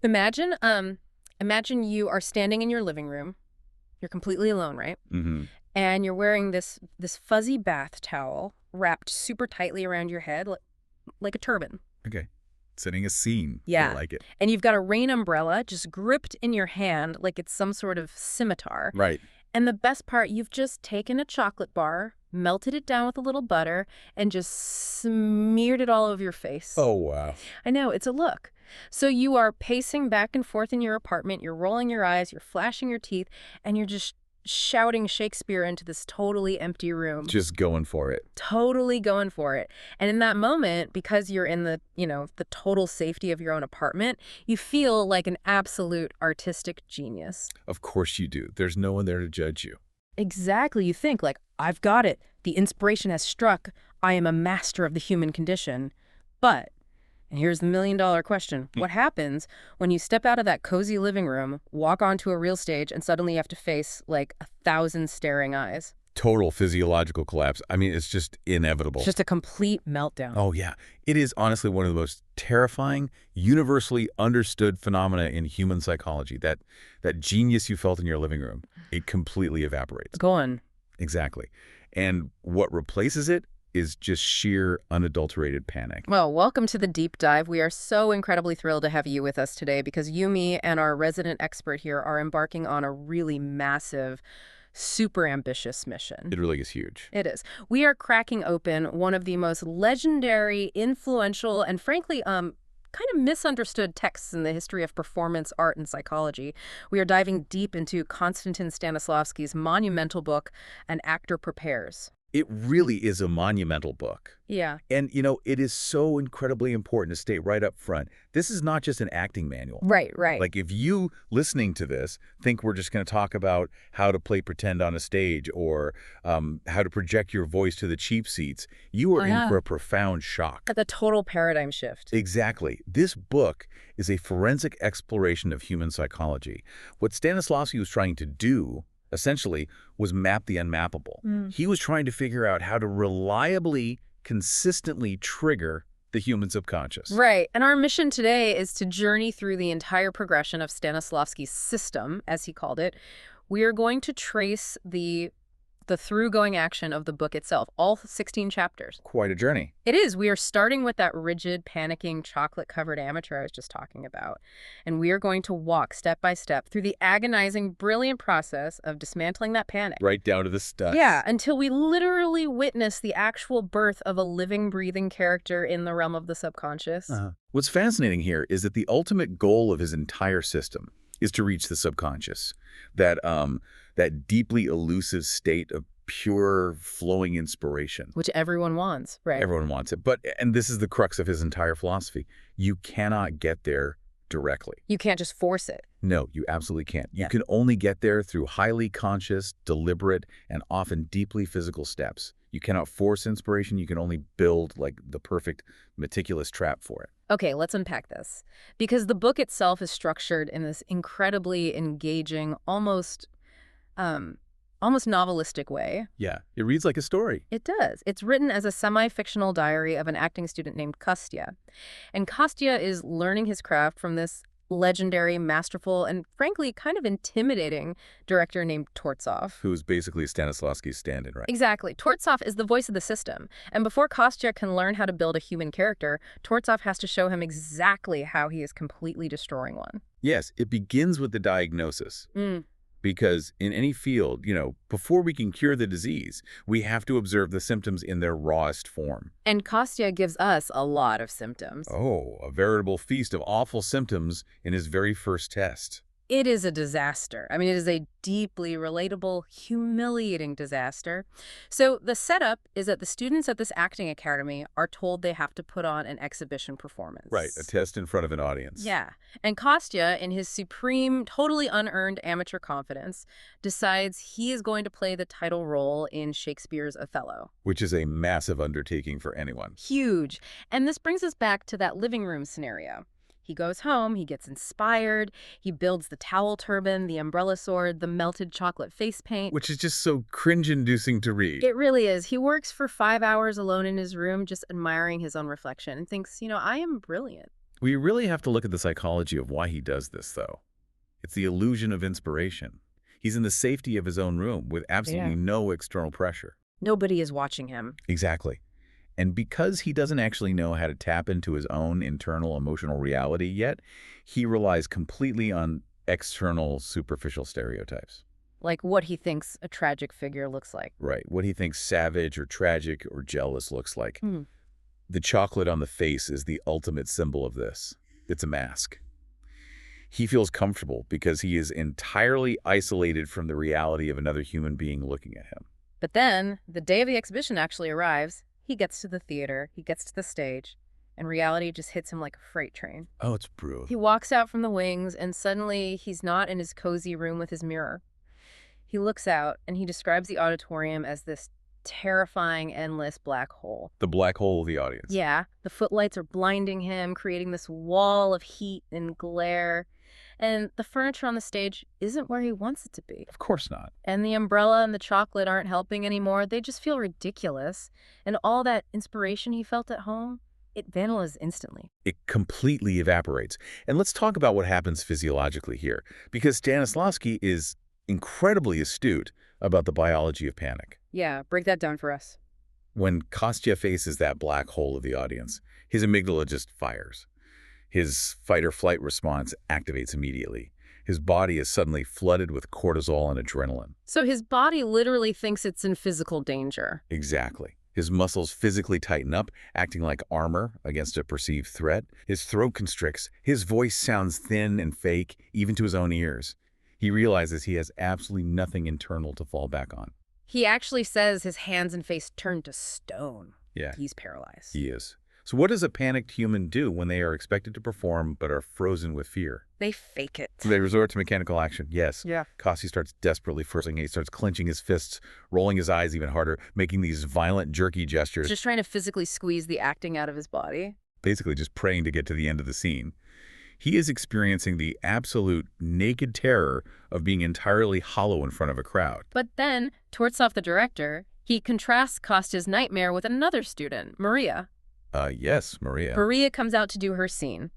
Imagine, imagine you are standing in your living room. You're completely alone, right? Mm-hmm. And you're wearing this fuzzy bath towel wrapped super tightly around your head, like a turban. Okay. Setting a scene. I Yeah. like it. And you've got a rain umbrella just gripped in your hand like it's some sort of scimitar. Right. And the best part, you've just taken a chocolate bar, melted it down with a little butter, and just smeared it all over your face. Oh, wow. I know, it's a look. So you are pacing back and forth in your apartment, you're rolling your eyes, you're flashing your teeth, and you're just shouting Shakespeare into this totally empty room. Just going for it. Totally going for it. And in that moment, because you're in the total safety of your own apartment, you feel like an absolute artistic genius. Of course you do. There's no one there to judge you. Exactly. You think, like, I've got it. The inspiration has struck. I am a master of the human condition. But, and here's the million-dollar question, what happens when you step out of that cozy living room, walk onto a real stage, and suddenly you have to face, like, 1,000 staring eyes? Total physiological collapse. I mean, it's just inevitable. It's just a complete meltdown. Oh, yeah. It is honestly one of the most terrifying, universally understood phenomena in human psychology. That genius you felt in your living room, it completely evaporates. Go on. Exactly. And what replaces it is just sheer, unadulterated panic. Well, welcome to the deep dive. We are so incredibly thrilled to have you with us today because you, me, and our resident expert here are embarking on a really massive, super ambitious mission. It really is huge. It is. We are cracking open one of the most legendary, influential, and frankly, kind of misunderstood texts in the history of performance art and psychology. We are diving deep into Konstantin Stanislavski's monumental book, An Actor Prepares. It really is a monumental book. Yeah. And, it is so incredibly important to state right up front, this is not just an acting manual. Right. Like, if you, listening to this, think we're just going to talk about how to play pretend on a stage or how to project your voice to the cheap seats, you are in for a profound shock. At the total paradigm shift. Exactly. This book is a forensic exploration of human psychology. What Stanislavski was trying to do, essentially, was map the unmappable. He was trying to figure out how to reliably, consistently trigger the human subconscious. Right. And our mission today is to journey through the entire progression of Stanislavski's system, as he called it. We are going to trace the through-going action of the book itself, all 16 chapters. Quite a journey. It is. We are starting with that rigid, panicking, chocolate-covered amateur I was just talking about. And we are going to walk step by step through the agonizing, brilliant process of dismantling that panic. Right down to the studs. Yeah, until we literally witness the actual birth of a living, breathing character in the realm of the subconscious. What's fascinating here is that the ultimate goal of his entire system is to reach the subconscious. That deeply elusive state of pure, flowing inspiration. Which everyone wants, right? Everyone wants it. And this is the crux of his entire philosophy. You cannot get there directly. You can't just force it. No, you absolutely can't. You can only get there through highly conscious, deliberate, and often deeply physical steps. You cannot force inspiration. You can only build, like, the perfect, meticulous trap for it. Okay, let's unpack this. Because the book itself is structured in this incredibly engaging, almost novelistic way. Yeah, it reads like a story. It does. It's written as a semi-fictional diary of an acting student named Kostya. And Kostya is learning his craft from this legendary, masterful, and frankly kind of intimidating director named Tortsov. Who's basically Stanislavski's stand-in, right? Exactly. Tortsov is the voice of the system. And before Kostya can learn how to build a human character, Tortsov has to show him exactly how he is completely destroying one. Yes, it begins with the diagnosis. Because in any field, before we can cure the disease, we have to observe the symptoms in their rawest form. And Kostya gives us a lot of symptoms. Oh, a veritable feast of awful symptoms in his very first test. It is a disaster. I mean, it is a deeply relatable, humiliating disaster. So the setup is that the students at this acting academy are told they have to put on an exhibition performance. Right, a test in front of an audience. Yeah. And Kostya, in his supreme, totally unearned amateur confidence, decides he is going to play the title role in Shakespeare's Othello. Which is a massive undertaking for anyone. Huge. And this brings us back to that living room scenario. He goes home, he gets inspired, he builds the towel turban, the umbrella sword, the melted chocolate face paint. Which is just so cringe-inducing to read. It really is. He works for 5 hours alone in his room just admiring his own reflection and thinks, I am brilliant. We really have to look at the psychology of why he does this, though. It's the illusion of inspiration. He's in the safety of his own room with absolutely no external pressure. Nobody is watching him. Exactly. And because he doesn't actually know how to tap into his own internal emotional reality yet, he relies completely on external superficial stereotypes. Like what he thinks a tragic figure looks like. Right. What he thinks savage or tragic or jealous looks like. Hmm. The chocolate on the face is the ultimate symbol of this. It's a mask. He feels comfortable because he is entirely isolated from the reality of another human being looking at him. But then, the day of the exhibition actually arrives. He gets to the theater, he gets to the stage, and reality just hits him like a freight train. Oh, it's brutal. He walks out from the wings, and suddenly he's not in his cozy room with his mirror. He looks out, and he describes the auditorium as this terrifying, endless black hole. The black hole of the audience. Yeah, the footlights are blinding him, creating this wall of heat and glare. And the furniture on the stage isn't where he wants it to be. Of course not. And the umbrella and the chocolate aren't helping anymore. They just feel ridiculous. And all that inspiration he felt at home, it vanishes instantly. It completely evaporates. And let's talk about what happens physiologically here, because Stanislavski is incredibly astute about the biology of panic. Yeah, break that down for us. When Kostya faces that black hole of the audience, his amygdala just fires. His fight-or-flight response activates immediately. His body is suddenly flooded with cortisol and adrenaline. So his body literally thinks it's in physical danger. Exactly. His muscles physically tighten up, acting like armor against a perceived threat. His throat constricts. His voice sounds thin and fake, even to his own ears. He realizes he has absolutely nothing internal to fall back on. He actually says his hands and face turn to stone. Yeah. He's paralyzed. He is. So what does a panicked human do when they are expected to perform but are frozen with fear? They fake it. They resort to mechanical action, yes. Yeah. Kostya starts desperately forcing it. He starts clenching his fists, rolling his eyes even harder, making these violent, jerky gestures. Just trying to physically squeeze the acting out of his body. Basically just praying to get to the end of the scene. He is experiencing the absolute naked terror of being entirely hollow in front of a crowd. But then, Tortsov, the director, he contrasts Kostya's nightmare with another student, Maria. Yes, Maria. Maria comes out to do her scene,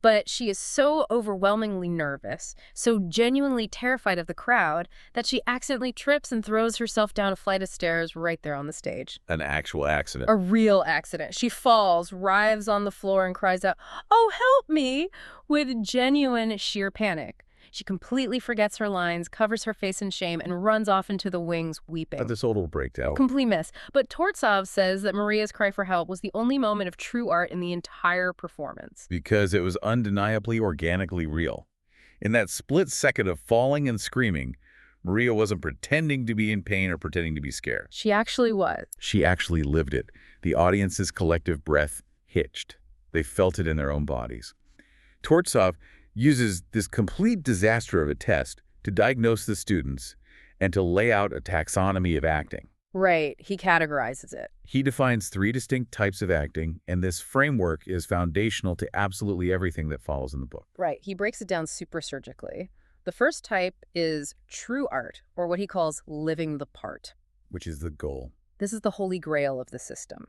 but she is so overwhelmingly nervous, so genuinely terrified of the crowd, that she accidentally trips and throws herself down a flight of stairs right there on the stage. An actual accident. A real accident. She falls, writhes on the floor, and cries out, "Oh, help me!" with genuine sheer panic. She completely forgets her lines, covers her face in shame, and runs off into the wings weeping. This total breakdown. Complete mess. But Tortsov says that Maria's cry for help was the only moment of true art in the entire performance. Because it was undeniably organically real. In that split second of falling and screaming, Maria wasn't pretending to be in pain or pretending to be scared. She actually was. She actually lived it. The audience's collective breath hitched. They felt it in their own bodies. Tortsov uses this complete disaster of a test to diagnose the students and to lay out a taxonomy of acting. Right. He categorizes it. He defines 3 distinct types of acting, and this framework is foundational to absolutely everything that follows in the book. Right. He breaks it down super surgically. The first type is true art, or what he calls living the part. Which is the goal. This is the holy grail of the system.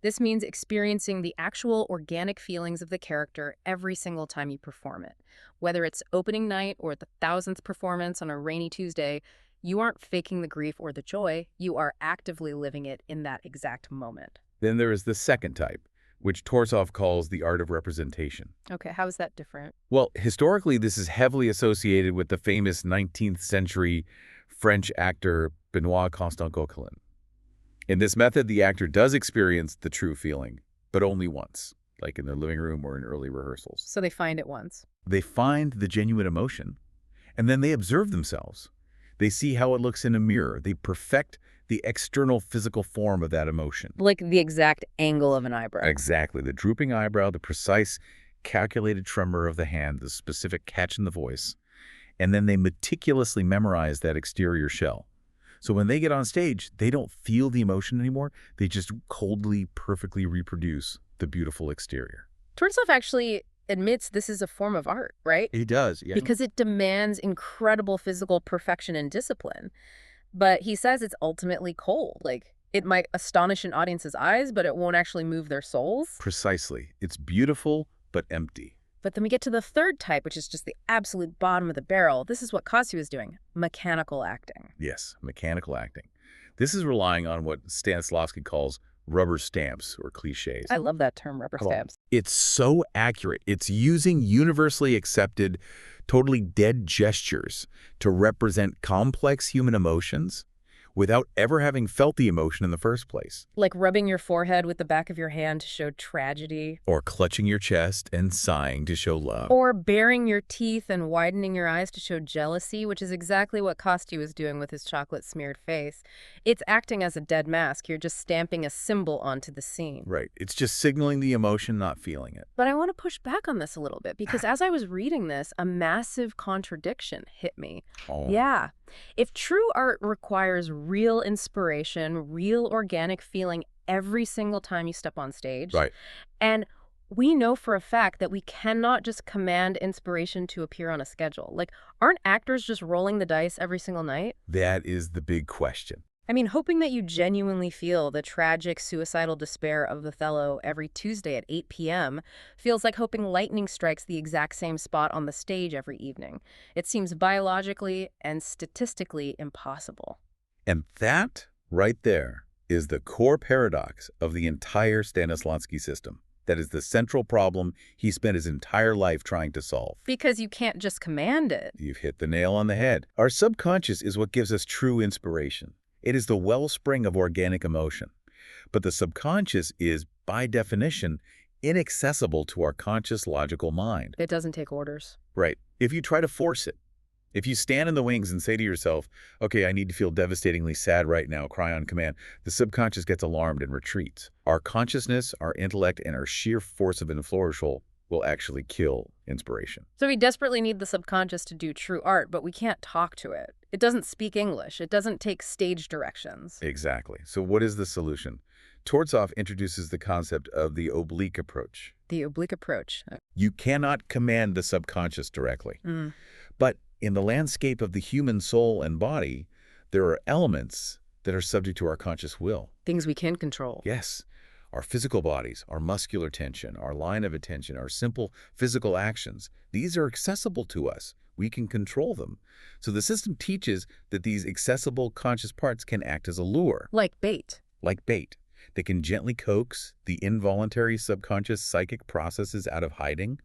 This means experiencing the actual organic feelings of the character every single time you perform it. Whether it's opening night or the 1000th performance on a rainy Tuesday, you aren't faking the grief or the joy. You are actively living it in that exact moment. Then there is the second type, which Tortsov calls the art of representation. Okay, how is that different? Well, historically, this is heavily associated with the famous 19th century French actor Benoît Constant-Coquelin. In this method, the actor does experience the true feeling, but only once, like in their living room or in early rehearsals. So they find it once. They find the genuine emotion, and then they observe themselves. They see how it looks in a mirror. They perfect the external physical form of that emotion. Like the exact angle of an eyebrow. Exactly. The drooping eyebrow, the precise, calculated tremor of the hand, the specific catch in the voice. And then they meticulously memorize that exterior shell. So when they get on stage, they don't feel the emotion anymore. They just coldly, perfectly reproduce the beautiful exterior. Tortsov actually admits this is a form of art, right? He does, yeah. Because it demands incredible physical perfection and discipline. But he says it's ultimately cold. Like, it might astonish an audience's eyes, but it won't actually move their souls. Precisely. It's beautiful, but empty. But then we get to the third type, which is just the absolute bottom of the barrel. This is what Kostya was doing, mechanical acting. Yes, mechanical acting. This is relying on what Stanislavski calls rubber stamps or cliches. I love that term, rubber stamps. It's so accurate. It's using universally accepted, totally dead gestures to represent complex human emotions without ever having felt the emotion in the first place. Like rubbing your forehead with the back of your hand to show tragedy. Or clutching your chest and sighing to show love. Or baring your teeth and widening your eyes to show jealousy, which is exactly what Kostya was doing with his chocolate-smeared face. It's acting as a dead mask. You're just stamping a symbol onto the scene. Right. It's just signaling the emotion, not feeling it. But I want to push back on this a little bit, because as I was reading this, a massive contradiction hit me. Oh. Yeah. If true art requires real inspiration, real organic feeling every single time you step on stage, Right. and we know for a fact that we cannot just command inspiration to appear on a schedule. Like, aren't actors just rolling the dice every single night? That is the big question. I mean, hoping that you genuinely feel the tragic suicidal despair of Othello every Tuesday at 8 p.m. feels like hoping lightning strikes the exact same spot on the stage every evening. It seems biologically and statistically impossible. And that, right there, is the core paradox of the entire Stanislavski system. That is the central problem he spent his entire life trying to solve. Because you can't just command it. You've hit the nail on the head. Our subconscious is what gives us true inspiration. It is the wellspring of organic emotion. But the subconscious is, by definition, inaccessible to our conscious logical mind. It doesn't take orders. Right. If you try to force it, if you stand in the wings and say to yourself, okay, I need to feel devastatingly sad right now, cry on command, the subconscious gets alarmed and retreats. Our consciousness, our intellect, and our sheer force of influential will actually kill inspiration. So we desperately need the subconscious to do true art, but we can't talk to it. It doesn't speak English. It doesn't take stage directions. Exactly. So what is the solution? Tortsov introduces the concept of the oblique approach. The oblique approach. You cannot command the subconscious directly. But in the landscape of the human soul and body, there are elements that are subject to our conscious will. Things we can control. Yes. Our physical bodies, our muscular tension, our line of attention, our simple physical actions, these are accessible to us. We can control them. So the system teaches that these accessible conscious parts can act as a lure. Like bait. Like bait. They can gently coax the involuntary subconscious psychic processes out of hiding.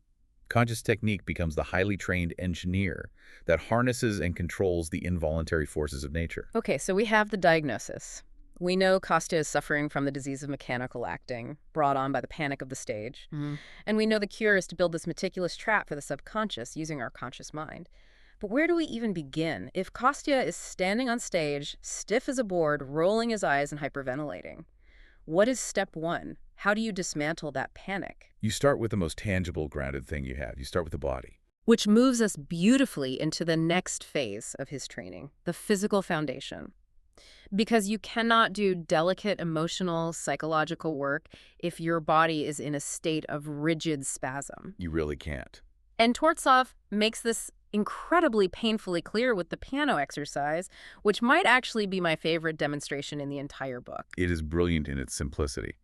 Conscious technique becomes the highly trained engineer that harnesses and controls the involuntary forces of nature. Okay, so we have the diagnosis. We know Kostya is suffering from the disease of mechanical acting, brought on by the panic of the stage. And we know the cure is to build this meticulous trap for the subconscious using our conscious mind. But where do we even begin if Kostya is standing on stage, stiff as a board, rolling his eyes and hyperventilating? What is step one? How do you dismantle that panic? You start with the most tangible, grounded thing you have. You start with the body. Which moves us beautifully into the next phase of his training, the physical foundation. Because you cannot do delicate emotional, psychological work if your body is in a state of rigid spasm. You really can't. And Tortsov makes this incredibly painfully clear with the piano exercise, which might actually be my favorite demonstration in the entire book. It is brilliant in its simplicity.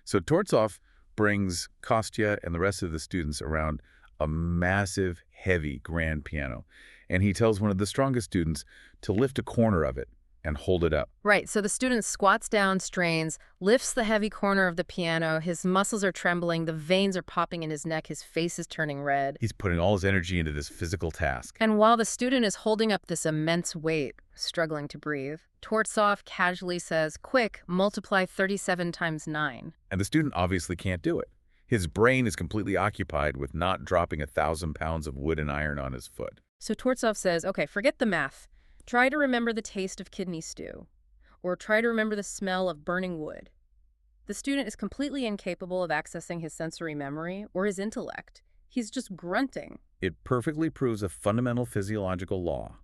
So Tortsov brings Kostya and the rest of the students around a massive, heavy grand piano. And he tells one of the strongest students to lift a corner of it and hold it up. Right, so the student squats down, strains, lifts the heavy corner of the piano, his muscles are trembling, the veins are popping in his neck, his face is turning red. He's putting all his energy into this physical task. And while the student is holding up this immense weight, struggling to breathe, Tortsov casually says, "Quick, multiply 37 times 9. And the student obviously can't do it. His brain is completely occupied with not dropping 1,000 pounds of wood and iron on his foot. So Tortsov says, okay, forget the math. Try to remember the taste of kidney stew, or try to remember the smell of burning wood. The student is completely incapable of accessing his sensory memory or his intellect. He's just grunting. It perfectly proves a fundamental physiological law.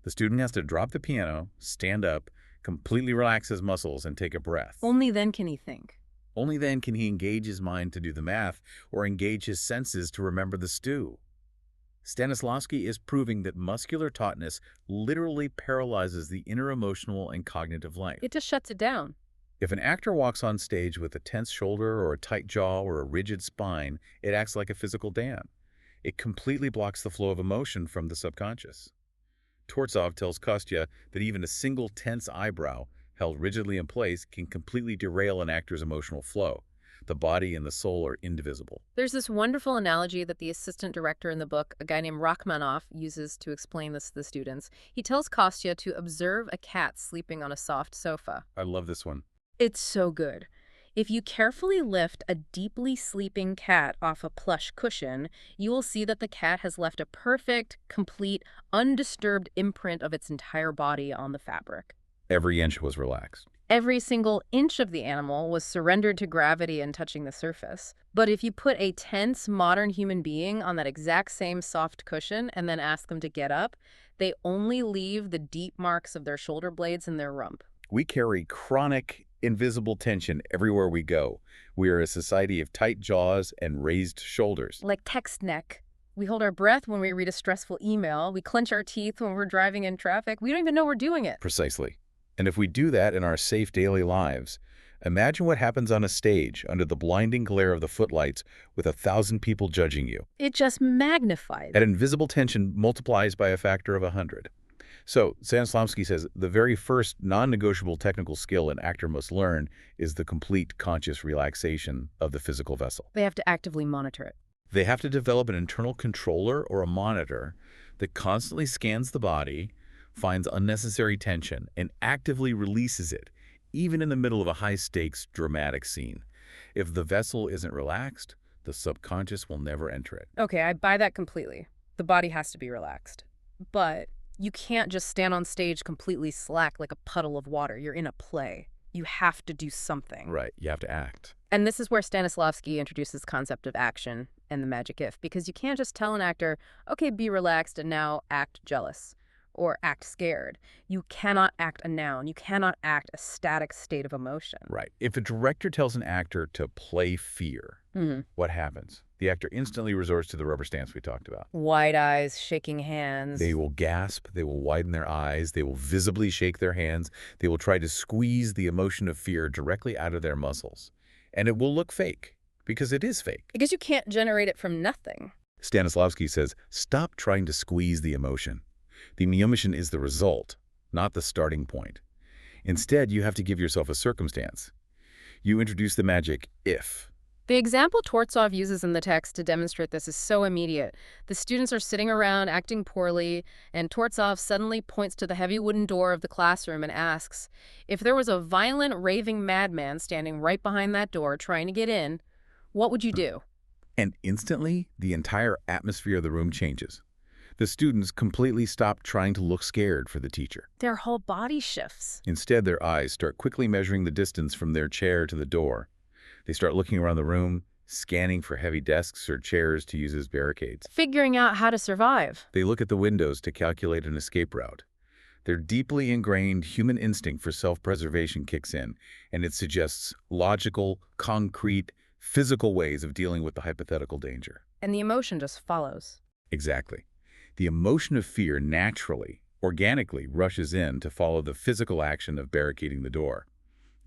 The student has to drop the piano, stand up, completely relax his muscles, and take a breath. Only then can he think. Only then can he engage his mind to do the math or engage his senses to remember the stew. Stanislavski is proving that muscular tautness literally paralyzes the inner emotional and cognitive life. It just shuts it down. If an actor walks on stage with a tense shoulder or a tight jaw or a rigid spine, it acts like a physical dam. It completely blocks the flow of emotion from the subconscious. Tortsov tells Kostya that even a single tense eyebrow held rigidly in place can completely derail an actor's emotional flow. The body and the soul are indivisible. There's this wonderful analogy that the assistant director in the book, a guy named Rachmaninoff, uses to explain this to the students. He tells Kostya to observe a cat sleeping on a soft sofa. I love this one. It's so good. If you carefully lift a deeply sleeping cat off a plush cushion, you will see that the cat has left a perfect, complete, undisturbed imprint of its entire body on the fabric. Every inch was relaxed. Every single inch of the animal was surrendered to gravity and touching the surface. But if you put a tense, modern human being on that exact same soft cushion and then ask them to get up, they only leave the deep marks of their shoulder blades and their rump. We carry chronic, invisible tension everywhere we go. We are a society of tight jaws and raised shoulders. Like text neck. We hold our breath when we read a stressful email. We clench our teeth when we're driving in traffic. We don't even know we're doing it. Precisely. And if we do that in our safe daily lives, imagine what happens on a stage under the blinding glare of the footlights with 1,000 people judging you. It just magnifies. That invisible tension multiplies by a factor of 100. So, Stanislavski says the very first non-negotiable technical skill an actor must learn is the complete conscious relaxation of the physical vessel. They have to actively monitor it. They have to develop an internal controller or a monitor that constantly scans the body, finds unnecessary tension, and actively releases it, even in the middle of a high-stakes, dramatic scene. If the vessel isn't relaxed, the subconscious will never enter it. Okay, I buy that completely. The body has to be relaxed. But you can't just stand on stage completely slack like a puddle of water. You're in a play. You have to do something. Right, you have to act. And this is where Stanislavski introduces the concept of action and the magic if, because you can't just tell an actor, okay, be relaxed and now act jealous or act scared. You cannot act a noun. You cannot act a static state of emotion. Right. If a director tells an actor to play fear, what happens? The actor instantly resorts to the rubber stance we talked about. Wide eyes, shaking hands. They will gasp, they will widen their eyes, they will visibly shake their hands, they will try to squeeze the emotion of fear directly out of their muscles. And it will look fake, because it is fake. Because you can't generate it from nothing. Stanislavski says, stop trying to squeeze the emotion. The emotion is the result, not the starting point. Instead, you have to give yourself a circumstance. You introduce the magic if. The example Tortsov uses in the text to demonstrate this is so immediate. The students are sitting around acting poorly, and Tortsov suddenly points to the heavy wooden door of the classroom and asks, if there was a violent, raving madman standing right behind that door trying to get in, what would you do? And instantly, the entire atmosphere of the room changes. The students completely stop trying to look scared for the teacher. Their whole body shifts. Instead, their eyes start quickly measuring the distance from their chair to the door. They start looking around the room, scanning for heavy desks or chairs to use as barricades. Figuring out how to survive. They look at the windows to calculate an escape route. Their deeply ingrained human instinct for self-preservation kicks in, and it suggests logical, concrete, physical ways of dealing with the hypothetical danger. And the emotion just follows. Exactly. The emotion of fear naturally, organically rushes in to follow the physical action of barricading the door.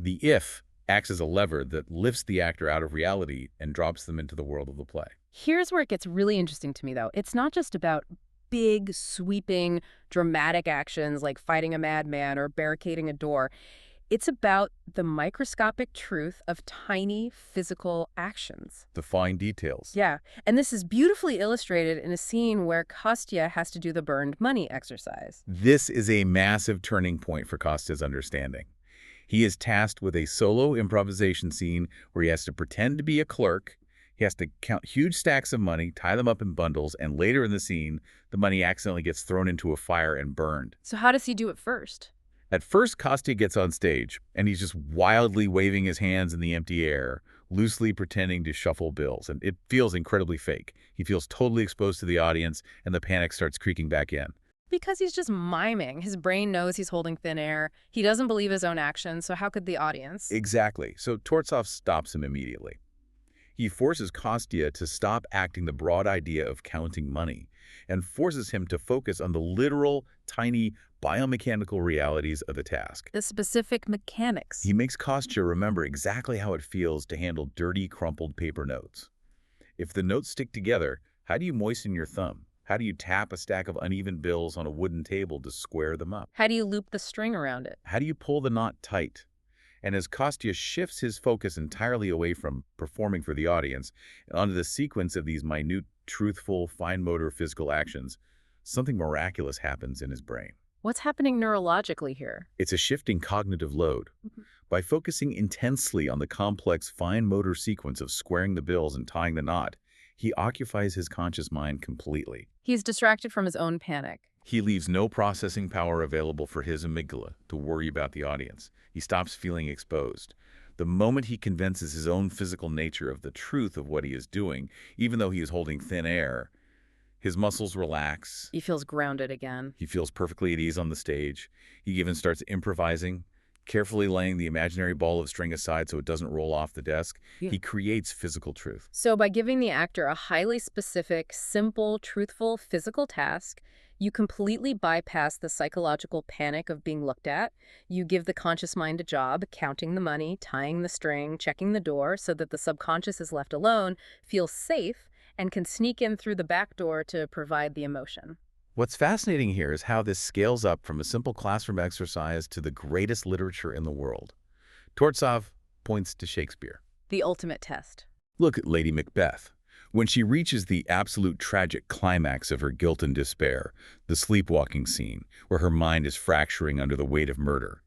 The if acts as a lever that lifts the actor out of reality and drops them into the world of the play. Here's where it gets really interesting to me, though. It's not just about big, sweeping, dramatic actions like fighting a madman or barricading a door. It's about the microscopic truth of tiny physical actions. The fine details. Yeah, and this is beautifully illustrated in a scene where Kostya has to do the burned money exercise. This is a massive turning point for Kostya's understanding. He is tasked with a solo improvisation scene where he has to pretend to be a clerk. He has to count huge stacks of money, tie them up in bundles, and later in the scene, the money accidentally gets thrown into a fire and burned. So how does he do it first? At first, Kostya gets on stage, and he's just wildly waving his hands in the empty air, loosely pretending to shuffle bills, and it feels incredibly fake. He feels totally exposed to the audience, and the panic starts creaking back in. Because he's just miming. His brain knows he's holding thin air. He doesn't believe his own actions, so how could the audience? Exactly. So Tortsov stops him immediately. He forces Kostya to stop acting the broad idea of counting money and forces him to focus on the literal, tiny, biomechanical realities of the task. The specific mechanics. He makes Kostya remember exactly how it feels to handle dirty, crumpled paper notes. If the notes stick together, how do you moisten your thumb? How do you tap a stack of uneven bills on a wooden table to square them up? How do you loop the string around it? How do you pull the knot tight? And as Kostya shifts his focus entirely away from performing for the audience and onto the sequence of these minute, truthful, fine motor physical actions, something miraculous happens in his brain. What's happening neurologically here? It's a shifting cognitive load. By focusing intensely on the complex fine motor sequence of squaring the bills and tying the knot, he occupies his conscious mind completely. He's distracted from his own panic. He leaves no processing power available for his amygdala to worry about the audience. He stops feeling exposed. The moment he convinces his own physical nature of the truth of what he is doing, even though he is holding thin air, his muscles relax. He feels grounded again. He feels perfectly at ease on the stage. He even starts improvising, carefully laying the imaginary ball of string aside so it doesn't roll off the desk. Yeah. He creates physical truth. So by giving the actor a highly specific, simple, truthful, physical task, you completely bypass the psychological panic of being looked at. You give the conscious mind a job, counting the money, tying the string, checking the door, so that the subconscious is left alone, feels safe, and can sneak in through the back door to provide the emotion. What's fascinating here is how this scales up from a simple classroom exercise to the greatest literature in the world. Tortsov points to Shakespeare. The ultimate test. Look at Lady Macbeth. When she reaches the absolute tragic climax of her guilt and despair, the sleepwalking scene, where her mind is fracturing under the weight of murder,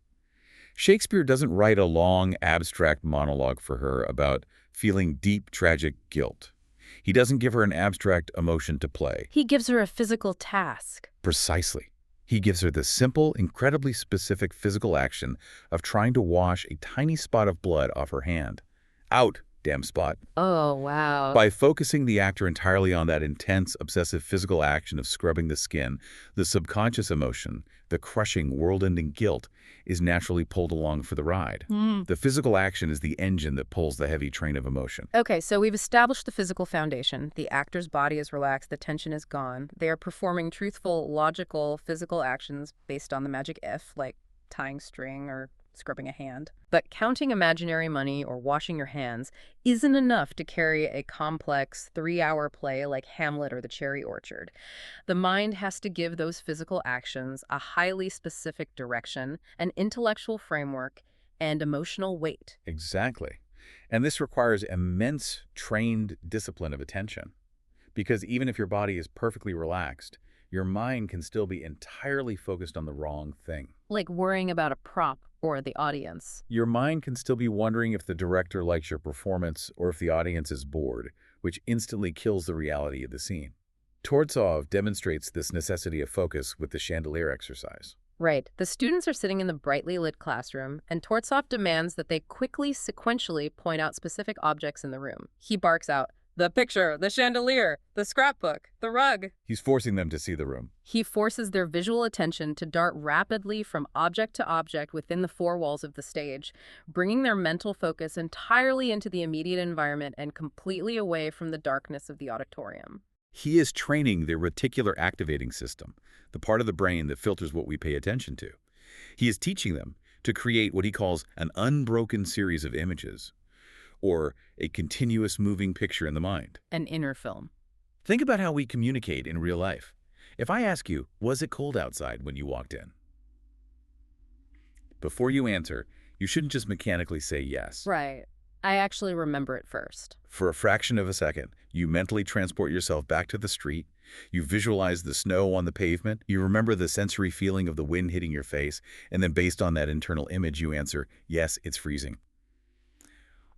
Shakespeare doesn't write a long, abstract monologue for her about feeling deep, tragic guilt. He doesn't give her an abstract emotion to play. He gives her a physical task. Precisely. He gives her the simple, incredibly specific physical action of trying to wash a tiny spot of blood off her hand. Out, damn spot. Oh, wow. By focusing the actor entirely on that intense, obsessive physical action of scrubbing the skin, the subconscious emotion, the crushing, world-ending guilt, is naturally pulled along for the ride. The physical action is the engine that pulls the heavy train of emotion. Okay, so we've established the physical foundation. The actor's body is relaxed, the tension is gone. They are performing truthful, logical, physical actions based on the magic if, like tying string or scrubbing a hand. But counting imaginary money or washing your hands isn't enough to carry a complex 3-hour play like Hamlet or The Cherry Orchard. The mind has to give those physical actions a highly specific direction, an intellectual framework, and emotional weight. Exactly. And this requires immense trained discipline of attention. Because even if your body is perfectly relaxed, your mind can still be entirely focused on the wrong thing. Like worrying about a prop or the audience. Your mind can still be wondering if the director likes your performance or if the audience is bored, which instantly kills the reality of the scene. Tortsov demonstrates this necessity of focus with the chandelier exercise. Right. The students are sitting in the brightly lit classroom, and Tortsov demands that they quickly, sequentially point out specific objects in the room. He barks out, "The picture, the chandelier, the scrapbook, the rug." He's forcing them to see the room. He forces their visual attention to dart rapidly from object to object within the four walls of the stage, bringing their mental focus entirely into the immediate environment and completely away from the darkness of the auditorium. He is training the reticular activating system, the part of the brain that filters what we pay attention to. He is teaching them to create what he calls an unbroken series of images, or a continuous moving picture in the mind. An inner film. Think about how we communicate in real life. If I ask you, was it cold outside when you walked in? Before you answer, you shouldn't just mechanically say yes. Right. I actually remember it first. For a fraction of a second, you mentally transport yourself back to the street. You visualize the snow on the pavement. You remember the sensory feeling of the wind hitting your face. And then based on that internal image, you answer, yes, it's freezing.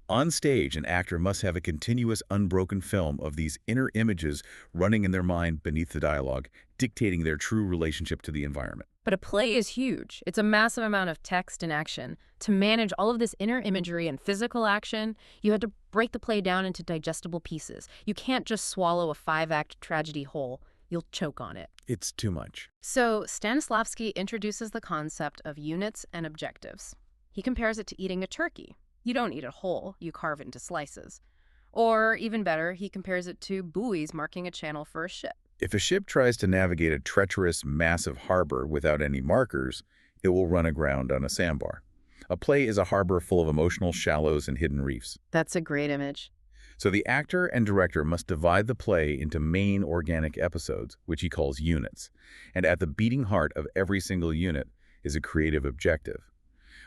On stage, an actor must have a continuous, unbroken film of these inner images running in their mind beneath the dialogue, dictating their true relationship to the environment. But a play is huge. It's a massive amount of text and action. To manage all of this inner imagery and physical action, you had to break the play down into digestible pieces. You can't just swallow a 5-act tragedy whole. You'll choke on it. It's too much. So Stanislavski introduces the concept of units and objectives. He compares it to eating a turkey. You don't eat it whole, you carve it into slices. Or, even better, he compares it to buoys marking a channel for a ship. If a ship tries to navigate a treacherous, massive harbor without any markers, it will run aground on a sandbar. A play is a harbor full of emotional shallows and hidden reefs. That's a great image. So the actor and director must divide the play into main organic episodes, which he calls units. And at the beating heart of every single unit is a creative objective.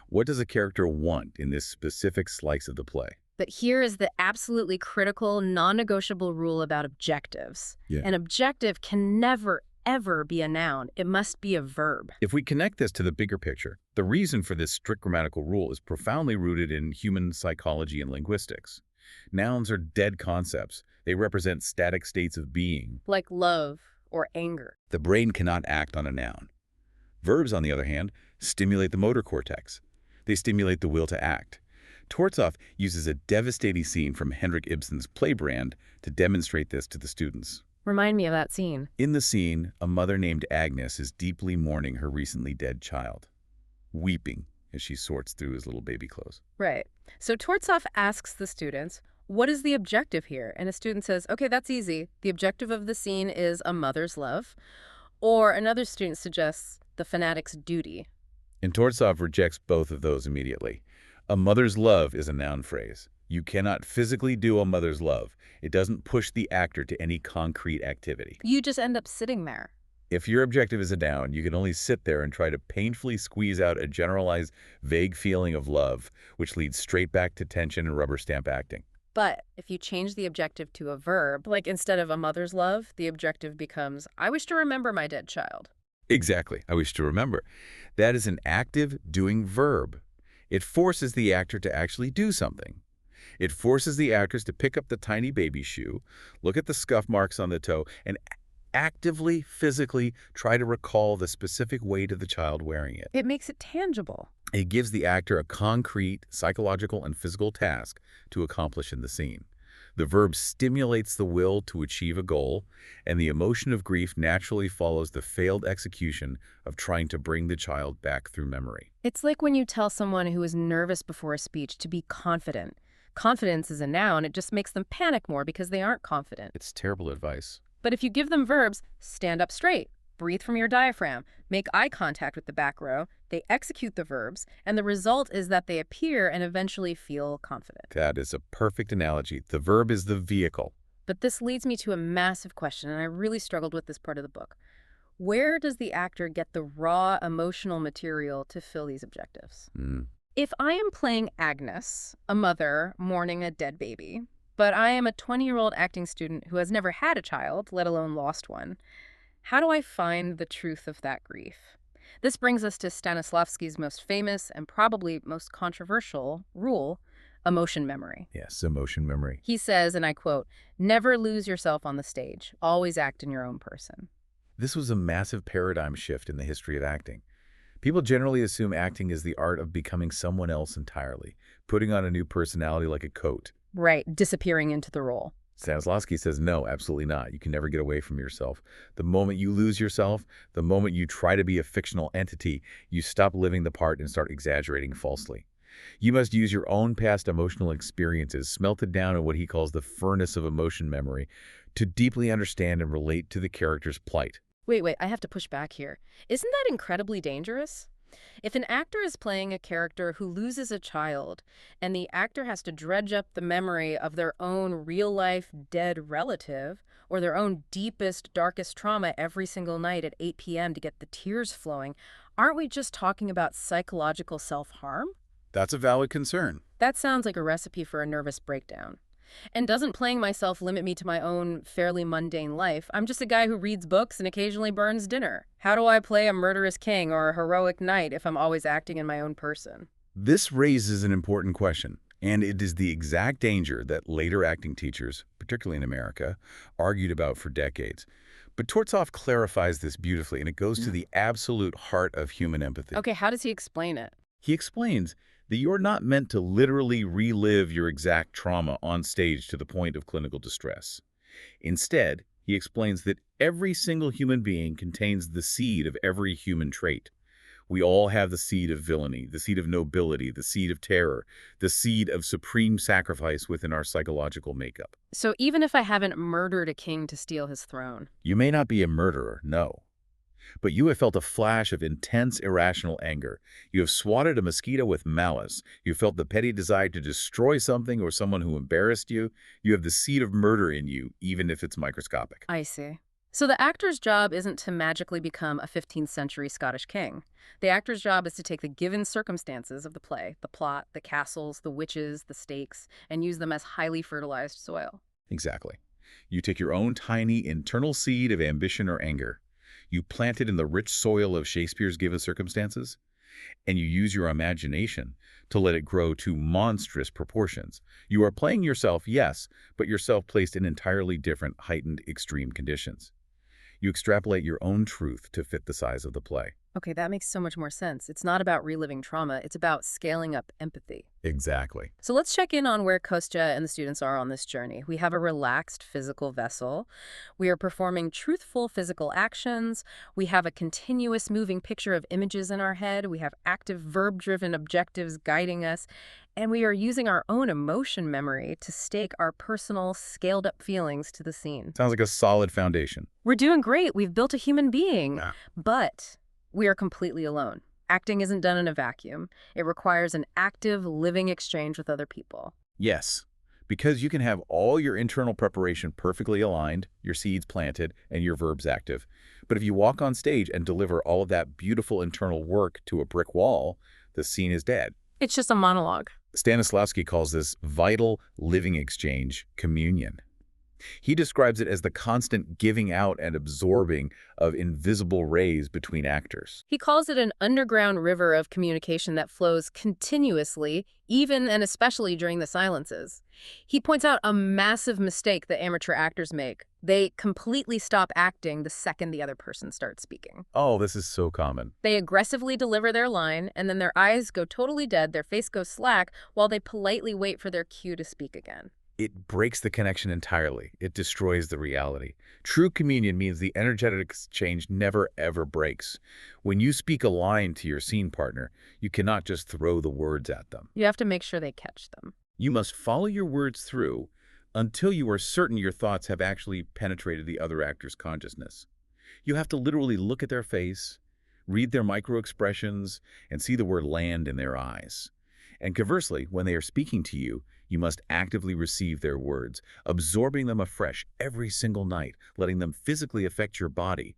What does a character want in this specific slice of the play? But here is the absolutely critical, non-negotiable rule about objectives. Yeah. An objective can never, ever be a noun. It must be a verb. If we connect this to the bigger picture, the reason for this strict grammatical rule is profoundly rooted in human psychology and linguistics. Nouns are dead concepts. They represent static states of being. Like love or anger. The brain cannot act on a noun. Verbs, on the other hand, stimulate the motor cortex. They stimulate the will to act. Tortzoff uses a devastating scene from Henrik Ibsen's play Brand to demonstrate this to the students. Remind me of that scene. In the scene, a mother named Agnes is deeply mourning her recently dead child, weeping as she sorts through his little baby clothes. Right. So Tortzoff asks the students, what is the objective here? And a student says, okay, that's easy. The objective of the scene is a mother's love. Or another student suggests the fanatic's duty. And Tortzoff rejects both of those immediately. A mother's love is a noun phrase. You cannot physically do a mother's love. It doesn't push the actor to any concrete activity. You just end up sitting there. If your objective is a noun, you can only sit there and try to painfully squeeze out a generalized, vague feeling of love, which leads straight back to tension and rubber stamp acting. But if you change the objective to a verb, like instead of a mother's love, the objective becomes, I wish to remember my dead child. Exactly. I wish to remember. That is an active doing verb. It forces the actor to actually do something. It forces the actors to pick up the tiny baby shoe, look at the scuff marks on the toe, and actively, physically try to recall the specific weight of the child wearing it. It makes it tangible. It gives the actor a concrete, psychological, and physical task to accomplish in the scene. The verb stimulates the will to achieve a goal, and the emotion of grief naturally follows the failed execution of trying to bring the child back through memory. It's like when you tell someone who is nervous before a speech to be confident. Confidence is a noun. It just makes them panic more because they aren't confident. It's terrible advice. But if you give them verbs, stand up straight, breathe from your diaphragm, make eye contact with the back row, they execute the verbs, and the result is that they appear and eventually feel confident. That is a perfect analogy. The verb is the vehicle. But this leads me to a massive question, and I really struggled with this part of the book. Where does the actor get the raw emotional material to fill these objectives? If I am playing Agnes, a mother mourning a dead baby, but I am a 20-year-old acting student who has never had a child, let alone lost one, how do I find the truth of that grief? This brings us to Stanislavski's most famous and probably most controversial rule, emotion memory. Yes, emotion memory. He says, and I quote, "Never lose yourself on the stage. Always act in your own person." This was a massive paradigm shift in the history of acting. People generally assume acting is the art of becoming someone else entirely, putting on a new personality like a coat. Right, disappearing into the role. Stanislavski says, no, absolutely not. You can never get away from yourself. The moment you lose yourself, the moment you try to be a fictional entity, you stop living the part and start exaggerating falsely. You must use your own past emotional experiences, smelted down in what he calls the furnace of emotion memory, to deeply understand and relate to the character's plight. Wait, I have to push back here. Isn't that incredibly dangerous? If an actor is playing a character who loses a child, and the actor has to dredge up the memory of their own real-life dead relative, or their own deepest, darkest trauma every single night at 8 p.m. to get the tears flowing, aren't we just talking about psychological self-harm? That's a valid concern. That sounds like a recipe for a nervous breakdown. And doesn't playing myself limit me to my own fairly mundane life? I'm just a guy who reads books and occasionally burns dinner. How do I play a murderous king or a heroic knight if I'm always acting in my own person? This raises an important question, and it is the exact danger that later acting teachers, particularly in America, argued about for decades. But Tortzoff clarifies this beautifully, and it goes to the absolute heart of human empathy. Okay, how does he explain it? He explains that you're not meant to literally relive your exact trauma on stage to the point of clinical distress. Instead, he explains that every single human being contains the seed of every human trait. We all have the seed of villainy, the seed of nobility, the seed of terror, the seed of supreme sacrifice within our psychological makeup. So even if I haven't murdered a king to steal his throne. You may not be a murderer, no. But you have felt a flash of intense, irrational anger. You have swatted a mosquito with malice. You felt the petty desire to destroy something or someone who embarrassed you. You have the seed of murder in you, even if it's microscopic. I see. So the actor's job isn't to magically become a 15th century Scottish king. The actor's job is to take the given circumstances of the play, the plot, the castles, the witches, the stakes, and use them as highly fertilized soil. Exactly. You take your own tiny internal seed of ambition or anger. You plant it in the rich soil of Shakespeare's given circumstances, and you use your imagination to let it grow to monstrous proportions. You are playing yourself, yes, but yourself placed in entirely different, heightened, extreme conditions. You extrapolate your own truth to fit the size of the play. Okay, that makes so much more sense. It's not about reliving trauma, it's about scaling up empathy. Exactly. So let's check in on where Kostya and the students are on this journey. We have a relaxed physical vessel. We are performing truthful physical actions. We have a continuous moving picture of images in our head. We have active verb-driven objectives guiding us. And we are using our own emotion memory to stake our personal, scaled-up feelings to the scene. Sounds like a solid foundation. We're doing great. We've built a human being. Yeah. But we are completely alone. Acting isn't done in a vacuum. It requires an active, living exchange with other people. Yes, because you can have all your internal preparation perfectly aligned, your seeds planted, and your verbs active. But if you walk on stage and deliver all of that beautiful internal work to a brick wall, the scene is dead. It's just a monologue. Stanislavski calls this vital, living exchange communion. He describes it as the constant giving out and absorbing of invisible rays between actors. He calls it an underground river of communication that flows continuously, even and especially during the silences. He points out a massive mistake that amateur actors make. They completely stop acting the second the other person starts speaking. Oh, this is so common. They aggressively deliver their line, and then their eyes go totally dead, their face goes slack, while they politely wait for their cue to speak again. It breaks the connection entirely. It destroys the reality. True communion means the energetic exchange never, ever breaks. When you speak a line to your scene partner, you cannot just throw the words at them. You have to make sure they catch them. You must follow your words through until you are certain your thoughts have actually penetrated the other actor's consciousness. You have to literally look at their face, read their micro-expressions, and see the word land in their eyes. And conversely, when they are speaking to you, you must actively receive their words, absorbing them afresh every single night, letting them physically affect your body.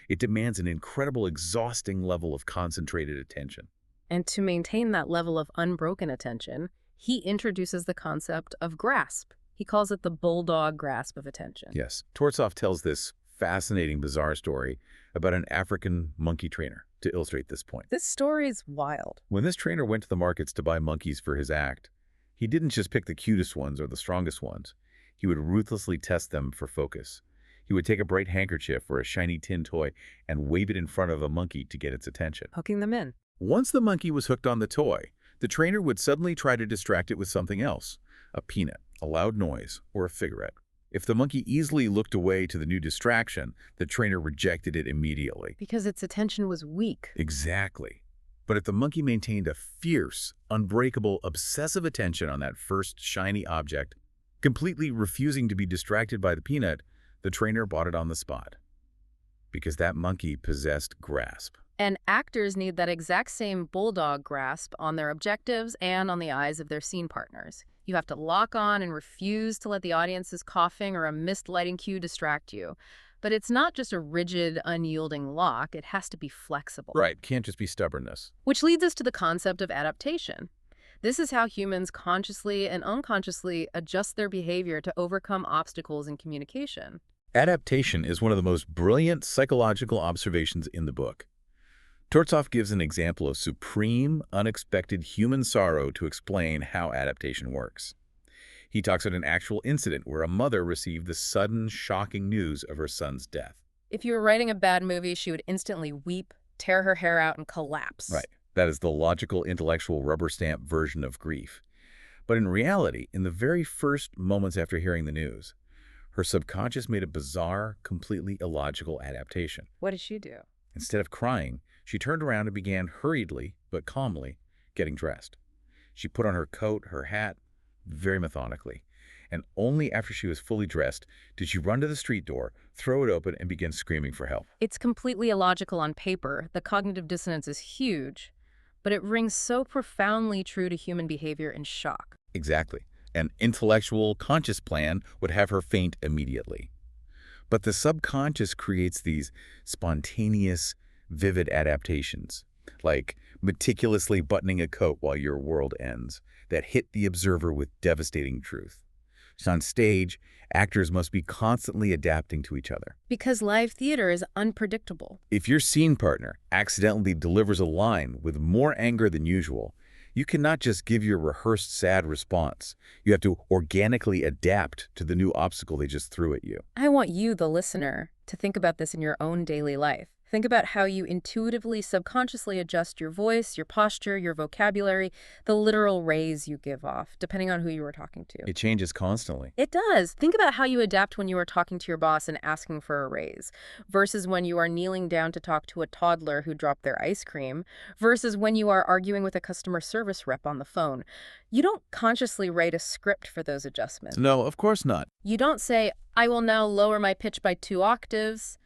It demands an incredible, exhausting level of concentrated attention. And to maintain that level of unbroken attention, he introduces the concept of grasp. He calls it the bulldog grasp of attention. Yes. Tortsov tells this fascinating, bizarre story about an African monkey trainer to illustrate this point. This story is wild. When this trainer went to the markets to buy monkeys for his act, he didn't just pick the cutest ones or the strongest ones. He would ruthlessly test them for focus. He would take a bright handkerchief or a shiny tin toy and wave it in front of a monkey to get its attention. Hooking them in. Once the monkey was hooked on the toy, the trainer would suddenly try to distract it with something else, a peanut, a loud noise, or a cigarette. If the monkey easily looked away to the new distraction, the trainer rejected it immediately. Because its attention was weak. Exactly. But if the monkey maintained a fierce, unbreakable, obsessive attention on that first shiny object, completely refusing to be distracted by the peanut, the trainer bought it on the spot. Because that monkey possessed grasp. And actors need that exact same bulldog grasp on their objectives and on the eyes of their scene partners. You have to lock on and refuse to let the audience's coughing or a missed lighting cue distract you. But it's not just a rigid, unyielding lock. It has to be flexible. Right. Can't just be stubbornness. Which leads us to the concept of adaptation. This is how humans consciously and unconsciously adjust their behavior to overcome obstacles in communication. Adaptation is one of the most brilliant psychological observations in the book. Tortsov gives an example of supreme, unexpected human sorrow to explain how adaptation works. He talks about an actual incident where a mother received the sudden, shocking news of her son's death. If you were writing a bad movie, she would instantly weep, tear her hair out, and collapse. Right. That is the logical, intellectual rubber stamp version of grief. But in reality, in the very first moments after hearing the news, her subconscious made a bizarre, completely illogical adaptation. What did she do? Instead of crying, She turned around and began hurriedly, but calmly, getting dressed. She put on her coat, her hat, very methodically. And only after she was fully dressed did she run to the street door, throw it open, and begin screaming for help. It's completely illogical on paper. The cognitive dissonance is huge, but it rings so profoundly true to human behavior in shock. Exactly. An intellectual, conscious plan would have her faint immediately. But the subconscious creates these spontaneous, vivid adaptations, like meticulously buttoning a coat while your world ends, that hit the observer with devastating truth. So on stage, actors must be constantly adapting to each other. Because live theater is unpredictable. If your scene partner accidentally delivers a line with more anger than usual, you cannot just give your rehearsed sad response. You have to organically adapt to the new obstacle they just threw at you. I want you, the listener, to think about this in your own daily life. Think about how you intuitively, subconsciously adjust your voice, your posture, your vocabulary, the literal raise you give off, depending on who you are talking to. It changes constantly. It does. Think about how you adapt when you are talking to your boss and asking for a raise, versus when you are kneeling down to talk to a toddler who dropped their ice cream, versus when you are arguing with a customer service rep on the phone. You don't consciously write a script for those adjustments. No, of course not. You don't say, I will now lower my pitch by 2 octaves.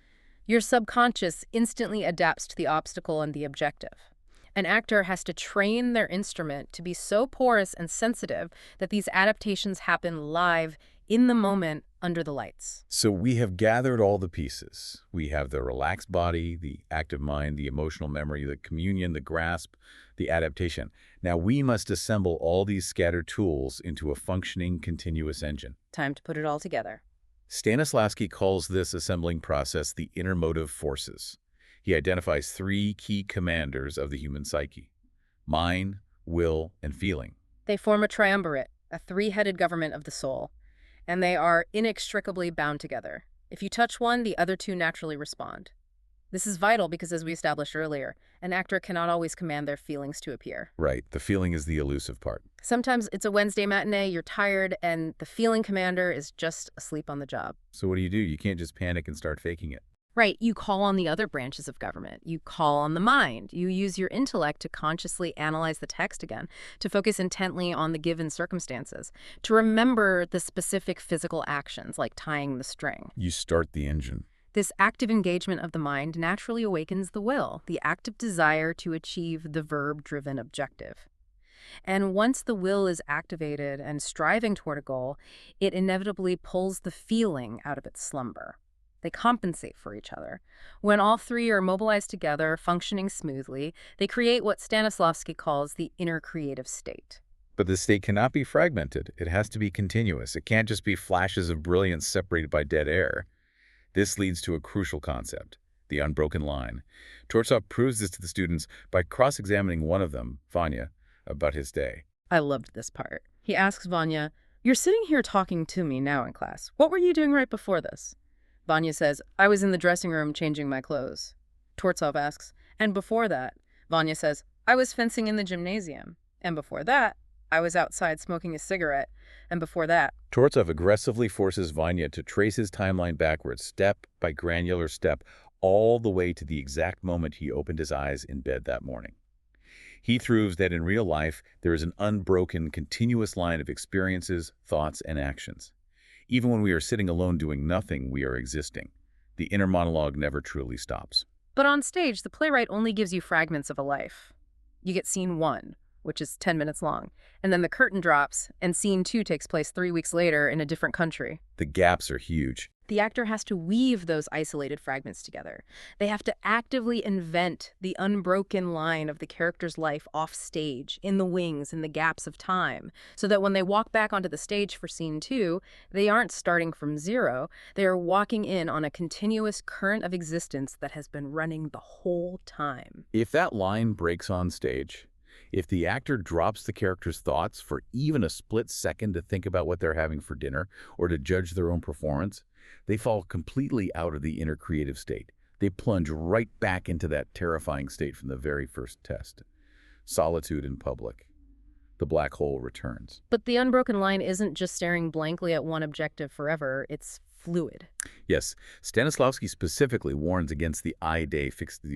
Your subconscious instantly adapts to the obstacle and the objective. An actor has to train their instrument to be so porous and sensitive that these adaptations happen live, in the moment, under the lights. So we have gathered all the pieces. We have the relaxed body, the active mind, the emotional memory, the communion, the grasp, the adaptation. Now we must assemble all these scattered tools into a functioning, continuous engine. Time to put it all together. Stanislavski calls this assembling process the inner motive forces. He identifies 3 key commanders of the human psyche: mind, will, and feeling. They form a triumvirate, a 3-headed government of the soul, and they are inextricably bound together. If you touch one, the other 2 naturally respond. This is vital because, as we established earlier, an actor cannot always command their feelings to appear. Right, the feeling is the elusive part. Sometimes it's a Wednesday matinee, you're tired, and the feeling commander is just asleep on the job. So what do? You can't just panic and start faking it. Right, you call on the other branches of government. You call on the mind. You use your intellect to consciously analyze the text again, to focus intently on the given circumstances, to remember the specific physical actions, like tying the string. You start the engine. This active engagement of the mind naturally awakens the will, the active desire to achieve the verb-driven objective. And once the will is activated and striving toward a goal, it inevitably pulls the feeling out of its slumber. They compensate for each other. When all 3 are mobilized together, functioning smoothly, they create what Stanislavski calls the inner creative state. But the state cannot be fragmented. It has to be continuous. It can't just be flashes of brilliance separated by dead air. This leads to a crucial concept: the unbroken line. Tortsov proves this to the students by cross-examining one of them, Vanya, about his day. I loved this part. He asks Vanya, "You're sitting here talking to me now in class. What were you doing right before this?" Vanya says, "I was in the dressing room changing my clothes." Tortsov asks, "And before that?" Vanya says, "I was fencing in the gymnasium. And before that, I was outside smoking a cigarette. And before that..." Tortsov aggressively forces Vanya to trace his timeline backwards, step by granular step, all the way to the exact moment he opened his eyes in bed that morning. He proves that in real life, there is an unbroken, continuous line of experiences, thoughts, and actions. Even when we are sitting alone doing nothing, we are existing. The inner monologue never truly stops. But on stage, the playwright only gives you fragments of a life. You get scene 1, which is 10 minutes long, and then the curtain drops, and scene 2 takes place 3 weeks later in a different country. The gaps are huge. The actor has to weave those isolated fragments together. They have to actively invent the unbroken line of the character's life off stage, in the wings, in the gaps of time, so that when they walk back onto the stage for scene 2, they aren't starting from zero. They are walking in on a continuous current of existence that has been running the whole time. If that line breaks on stage, if the actor drops the character's thoughts for even a split second to think about what they're having for dinner or to judge their own performance, they fall completely out of the inner creative state. They plunge right back into that terrifying state from the very first test. Solitude in public. The black hole returns. But the unbroken line isn't just staring blankly at one objective forever. It's fluid. Yes, Stanislavski specifically warns against the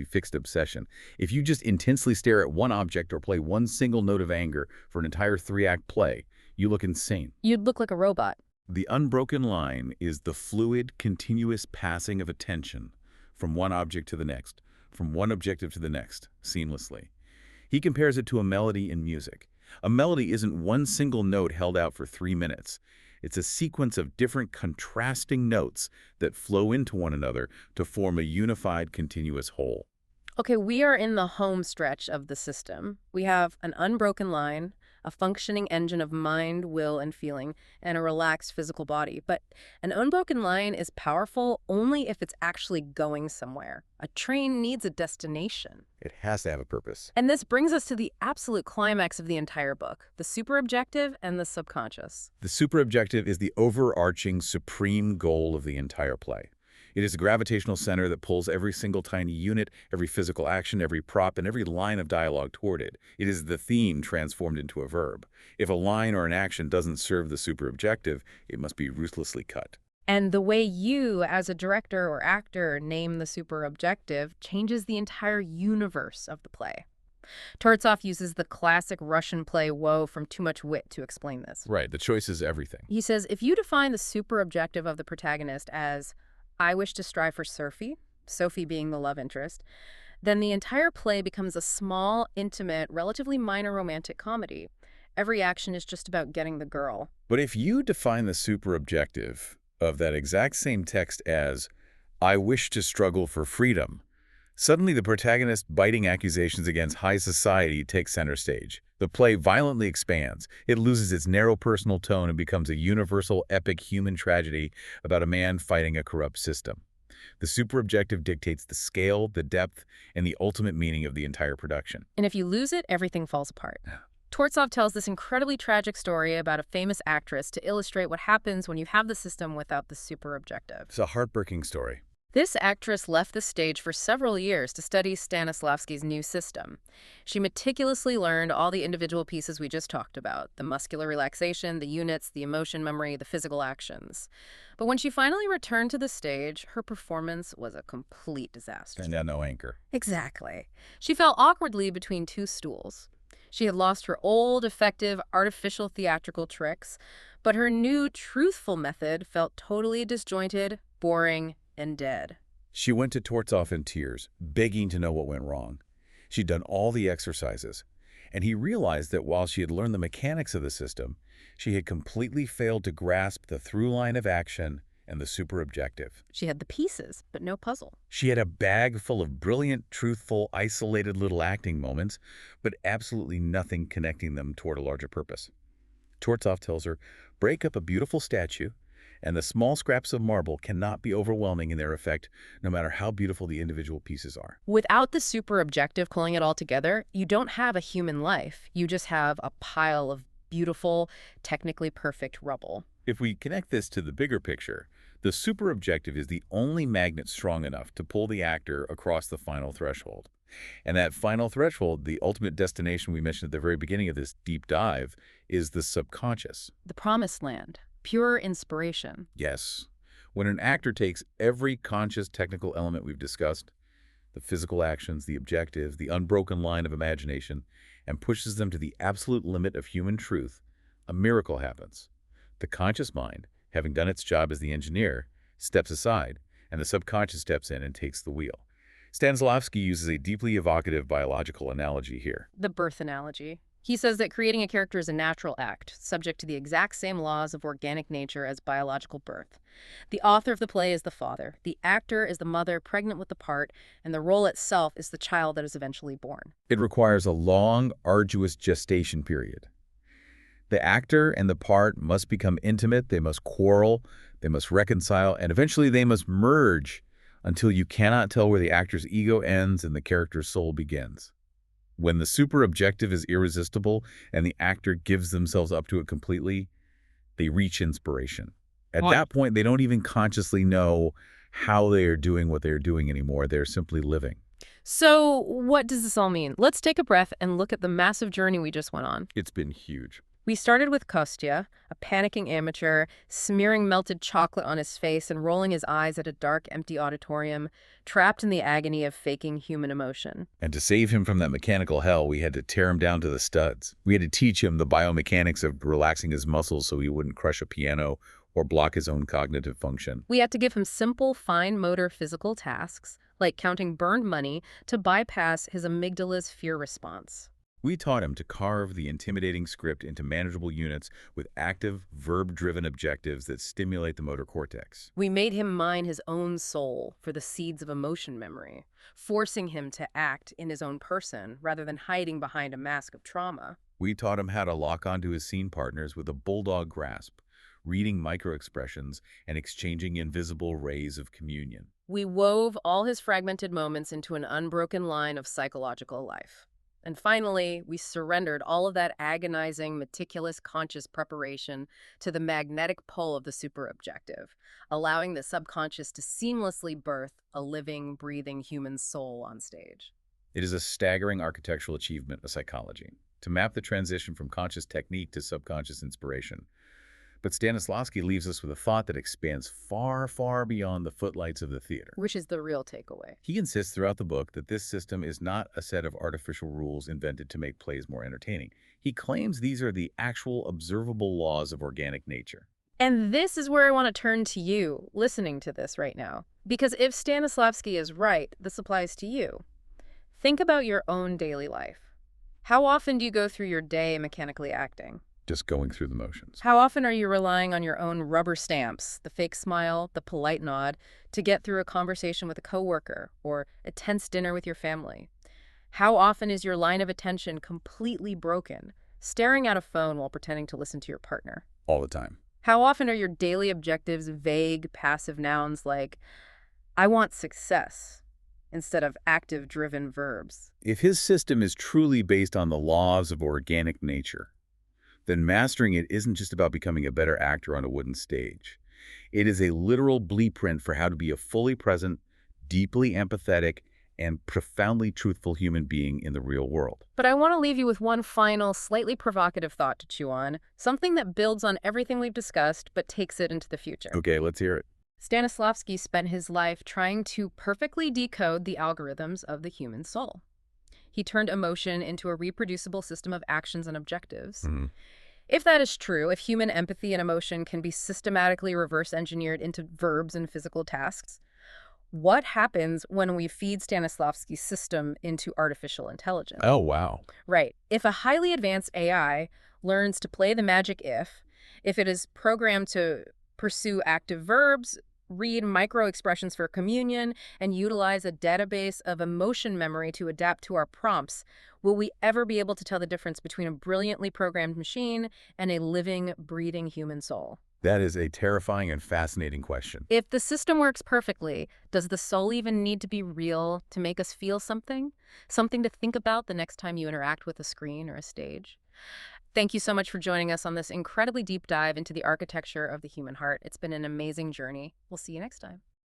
fixed obsession. If you just intensely stare at one object or play one single note of anger for an entire three-act play, you look insane. You'd look like a robot. The unbroken line is the fluid, continuous passing of attention from one object to the next, from one objective to the next, seamlessly. He compares it to a melody in music. A melody isn't one single note held out for 3 minutes. It's a sequence of different contrasting notes that flow into one another to form a unified, continuous whole. Okay, we are in the home stretch of the system. We have an unbroken line, a functioning engine of mind, will, and feeling, and a relaxed physical body. But an unbroken line is powerful only if it's actually going somewhere. A train needs a destination. It has to have a purpose. And this brings us to the absolute climax of the entire book, the superobjective and the subconscious. The superobjective is the overarching, supreme goal of the entire play. It is a gravitational center that pulls every single tiny unit, every physical action, every prop, and every line of dialogue toward it. It is the theme transformed into a verb. If a line or an action doesn't serve the superobjective, it must be ruthlessly cut. And the way you, as a director or actor, name the superobjective changes the entire universe of the play. Tortsov uses the classic Russian play Woe from Too Much Wit to explain this. Right, the choice is everything. He says, if you define the superobjective of the protagonist as, I wish to strive for Sophie being the love interest, then the entire play becomes a small, intimate, relatively minor romantic comedy. Every action is just about getting the girl. But if you define the superobjective of that exact same text as, I wish to struggle for freedom, suddenly the protagonist's biting accusations against high society take center stage. The play violently expands. It loses its narrow personal tone and becomes a universal, epic human tragedy about a man fighting a corrupt system. The superobjective dictates the scale, the depth, and the ultimate meaning of the entire production. And if you lose it, everything falls apart. Tortsov tells this incredibly tragic story about a famous actress to illustrate what happens when you have the system without the superobjective. It's a heartbreaking story. This actress left the stage for several years to study Stanislavski's new system. She meticulously learned all the individual pieces we just talked about, the muscular relaxation, the units, the emotion memory, the physical actions. But when she finally returned to the stage, her performance was a complete disaster. And no anchor. Exactly. She fell awkwardly between two stools. She had lost her old, effective, artificial theatrical tricks, but her new, truthful method felt totally disjointed, boring, and dead. She went to Tortsov in tears, begging to know what went wrong. She'd done all the exercises, and he realized that while she had learned the mechanics of the system, she had completely failed to grasp the through line of action and the superobjective. She had the pieces, but no puzzle. She had a bag full of brilliant, truthful, isolated little acting moments, but absolutely nothing connecting them toward a larger purpose. Tortsov tells her, break up a beautiful statue, and the small scraps of marble cannot be overwhelming in their effect, no matter how beautiful the individual pieces are. Without the superobjective pulling it all together, you don't have a human life. You just have a pile of beautiful, technically perfect rubble. If we connect this to the bigger picture, the superobjective is the only magnet strong enough to pull the actor across the final threshold. And that final threshold, the ultimate destination we mentioned at the very beginning of this deep dive, is the subconscious. The promised land. Pure inspiration. Yes. When an actor takes every conscious technical element we've discussed, the physical actions, the objective, the unbroken line of imagination, and pushes them to the absolute limit of human truth, a miracle happens. The conscious mind, having done its job as the engineer, steps aside, and the subconscious steps in and takes the wheel. Stanislavski uses a deeply evocative biological analogy here. The birth analogy. He says that creating a character is a natural act, subject to the exact same laws of organic nature as biological birth. The author of the play is the father, the actor is the mother pregnant with the part, and the role itself is the child that is eventually born. It requires a long, arduous gestation period. The actor and the part must become intimate, they must quarrel, they must reconcile, and eventually they must merge until you cannot tell where the actor's ego ends and the character's soul begins. When the superobjective is irresistible and the actor gives themselves up to it completely, they reach inspiration. At that point, they don't even consciously know how they are doing what they're doing anymore. They're simply living. So what does this all mean? Let's take a breath and look at the massive journey we just went on. It's been huge. We started with Kostya, a panicking amateur, smearing melted chocolate on his face and rolling his eyes at a dark, empty auditorium, trapped in the agony of faking human emotion. And to save him from that mechanical hell, we had to tear him down to the studs. We had to teach him the biomechanics of relaxing his muscles so he wouldn't crush a piano or block his own cognitive function. We had to give him simple, fine motor physical tasks, like counting burned money, to bypass his amygdala's fear response. We taught him to carve the intimidating script into manageable units with active, verb-driven objectives that stimulate the motor cortex. We made him mine his own soul for the seeds of emotion memory, forcing him to act in his own person rather than hiding behind a mask of trauma. We taught him how to lock onto his scene partners with a bulldog grasp, reading microexpressions and exchanging invisible rays of communion. We wove all his fragmented moments into an unbroken line of psychological life. And finally, we surrendered all of that agonizing, meticulous, conscious preparation to the magnetic pull of the superobjective, allowing the subconscious to seamlessly birth a living, breathing human soul on stage. It is a staggering architectural achievement of psychology to map the transition from conscious technique to subconscious inspiration. But Stanislavski leaves us with a thought that expands far, far beyond the footlights of the theater. Which is the real takeaway. He insists throughout the book that this system is not a set of artificial rules invented to make plays more entertaining. He claims these are the actual observable laws of organic nature. And this is where I want to turn to you, listening to this right now. Because if Stanislavski is right, this applies to you. Think about your own daily life. How often do you go through your day mechanically acting? Just going through the motions. How often are you relying on your own rubber stamps, the fake smile, the polite nod, to get through a conversation with a coworker or a tense dinner with your family? How often is your line of attention completely broken, staring at a phone while pretending to listen to your partner? All the time. How often are your daily objectives vague, passive nouns like, I want success, instead of active, driven verbs? If his system is truly based on the laws of organic nature, then mastering it isn't just about becoming a better actor on a wooden stage. It is a literal blueprint for how to be a fully present, deeply empathetic, and profoundly truthful human being in the real world. But I want to leave you with one final, slightly provocative thought to chew on, something that builds on everything we've discussed but takes it into the future. Okay, let's hear it. Stanislavski spent his life trying to perfectly decode the algorithms of the human soul. He turned emotion into a reproducible system of actions and objectives. If that is true, if human empathy and emotion can be systematically reverse-engineered into verbs and physical tasks, what happens when we feed Stanislavski's system into artificial intelligence? Oh, wow. Right. If a highly advanced AI learns to play the magic if it is programmed to pursue active verbs, read micro-expressions for communion, and utilize a database of emotion memory to adapt to our prompts, will we ever be able to tell the difference between a brilliantly programmed machine and a living, breathing human soul? That is a terrifying and fascinating question. If the system works perfectly, does the soul even need to be real to make us feel something? Something to think about the next time you interact with a screen or a stage? Thank you so much for joining us on this incredibly deep dive into the architecture of the human heart. It's been an amazing journey. We'll see you next time.